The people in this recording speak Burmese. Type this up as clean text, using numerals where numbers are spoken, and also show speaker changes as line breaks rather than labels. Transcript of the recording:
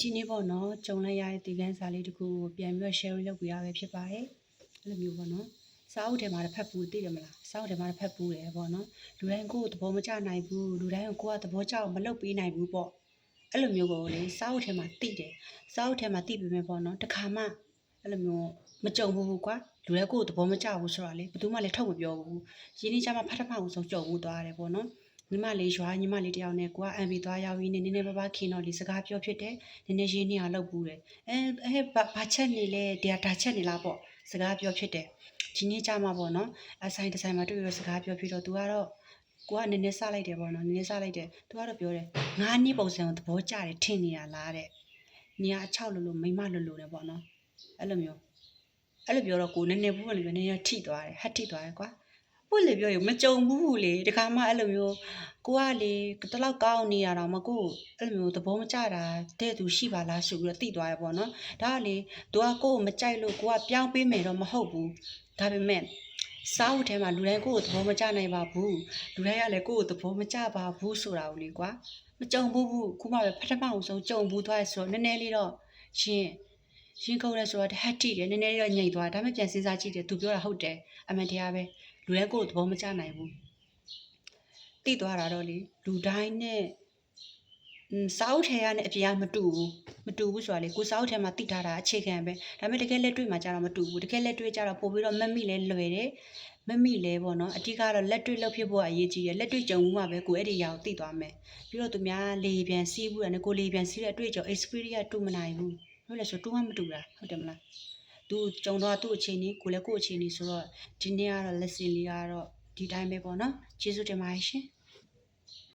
ဒီနေ့ပေါ့နော်ကြုံလိုက်ရတဲ့ဒီကန်းစာလေးတခုကိုပြန်ပြီးတော့ share လုပ်ပြရပဲဖြစ်ပါတယ်အဲ့လိုမျိုးပေါ့နော်စာအုပ်ထဲမှာတစ်ဖက်ပူသိတယ်မလားစာအုပ်ထဲမှာတစ်ဖက်ပူတယ်ပေါ့နော်လူတိုင်းကိုယ်သဘောမကျနိုင်ဘူးလူတိုင်းကိုယ်ကသဘောကျအောင်မလုပ်ပေးနိုင်ဘူးပေါ့အဲ့လိုမျိုးကိုလေစာအုပ်ထဲမှာသိတယ်စာအုပ်ထဲမှာသိပေမဲ့ပေါ့နော်တခါမှအဲ့လိုမျိုးမကြုံဘူးကွာလူတိုင်းကိုယ်သဘောမကျဘူးဆိုတာလေဘယ်သူမှလည်းထုတ်မပြောဘူးရင်းနှီးကြမှာဖတ်ထမအောင်ဆုံးကြုံဘူးသွားတယ်ပေါ့နော်ညီမလေးရွာညီမလေးတယောက်နဲ့ကိုကအန်ပီသွားရောက်ရင်းနဲ့နည်းနည်းပါးပါးခင်တော့ဒီစကားပြောဖြစ်တယ်နည်းနည်းရင်းနှီးအောင်လုပ်ဘူးတယ်ဘာချက်နေလဲတရားဒါချက်နေလားပေါ့စကားပြောဖြစ်တယ်ဒီနေ့ကြမှာပေါ့နော်အဆိုင်တစ်ဆိုင်မှာတွေ့ရစကားပြောဖြစ်တော့သူကတော့ကိုကနည်းနည်းစလိုက်တယ်ပေါ့နော်နည်းနည်းစလိုက်တယ်သူကတော့ပြောတယ်ငါးနှစ်ပုံစံကိုသဘောကျတယ်ထင်နေရလားတဲ့နေရာအချောက်လို့မိမလို့တယ်ပေါ့နော်အဲ့လိုပြောတော့ကိုနည်းနည်းဘူးလို့နည်းနည်းထိသွားတယ်ဟတ်ထိသွားတယ်ကွာပွင့်လေပြောရမကြုံဘူးလေတခါမှအဲ့လိုမျိုးကိုကလေတလောက်ကောင်းနေရတော့မကိုအဲ့လိုမျိုးသဘောမကျတာတဲ့သူရှိပါလားဆိုပြီးတော့တိသွားရပေါ့နော်ဒါကလေသူကကိုကိုမကြိုက်လို့ကိုကပြောင်းပေးမယ်တော့မဟုတ်ဘူးဒါပေမဲ့စာအုပ်ထဲမှာလူတိုင်းကိုကိုသဘောမကျနိုင်ပါဘူးလူတိုင်းကလည်းကိုကိုသဘောမကျပါဘူးဆိုတာကိုလေကွာမကြုံဘူးခုမှပဲပထမအောင်ဆုံးကြုံဘူးသွားရဆိုတော့နည်းနည်းလေးတော့ရင်ခုန်လဲဆိုတော့ဟတ်တိတယ်နည်းနည်းလေးတော့ညိတ်သွားဒါပေမဲ့ပြန်စဉ်းစားကြည့်တယ်သူပြောတာဟုတ်တယ်အမှန်တရားပဲလူတိုင်းကိုယ်သဘောမကျနိုင်ဘူးတိသွားတာတော့လေလူတိုင်းနဲ့စာအုပ်ထဲရနဲ့အပြင်ကမတူဘူးဆိုတာလေကိုစာအုပ်ထဲမှာတိထားတာအခြေခံပဲဒါပေမဲ့တကယ်လက်တွေ့မှာကျတော့မတူဘူးတကယ်လက်တွေ့ကျတော့ပို့ပြီးတော့မမိလဲလွယ်တယ်မမိလဲပေါ့နော်အတိကတော့လက်တွေ့လုပ်ဖြစ်ဖို့အရေးကြီးတယ်လက်တွေ့ကြုံမှုမှာပဲကိုအဲ့ဒီຢာကိုတိသွားမယ်ပြီးတော့သူများလေပြန်စီးဘူးတယ်ကိုလေပြန်စီးတဲ့အတွေ့အကြုံ experience တူမနိုင်ဘူးဟုတ်လဲဆိုတူမှမတူတာဟုတ်တယ်မလားသူကြုံတော့သူ့အခြေအနေကိုလည်းကိုယ့်အခြေအနေဆိုတော့ဒီနေ့ကတော့ lesson လေးကတော့ဒီတိုင်းပဲပေါ့နော်ကျေးဇူးတင်ပါတယ်ရှင်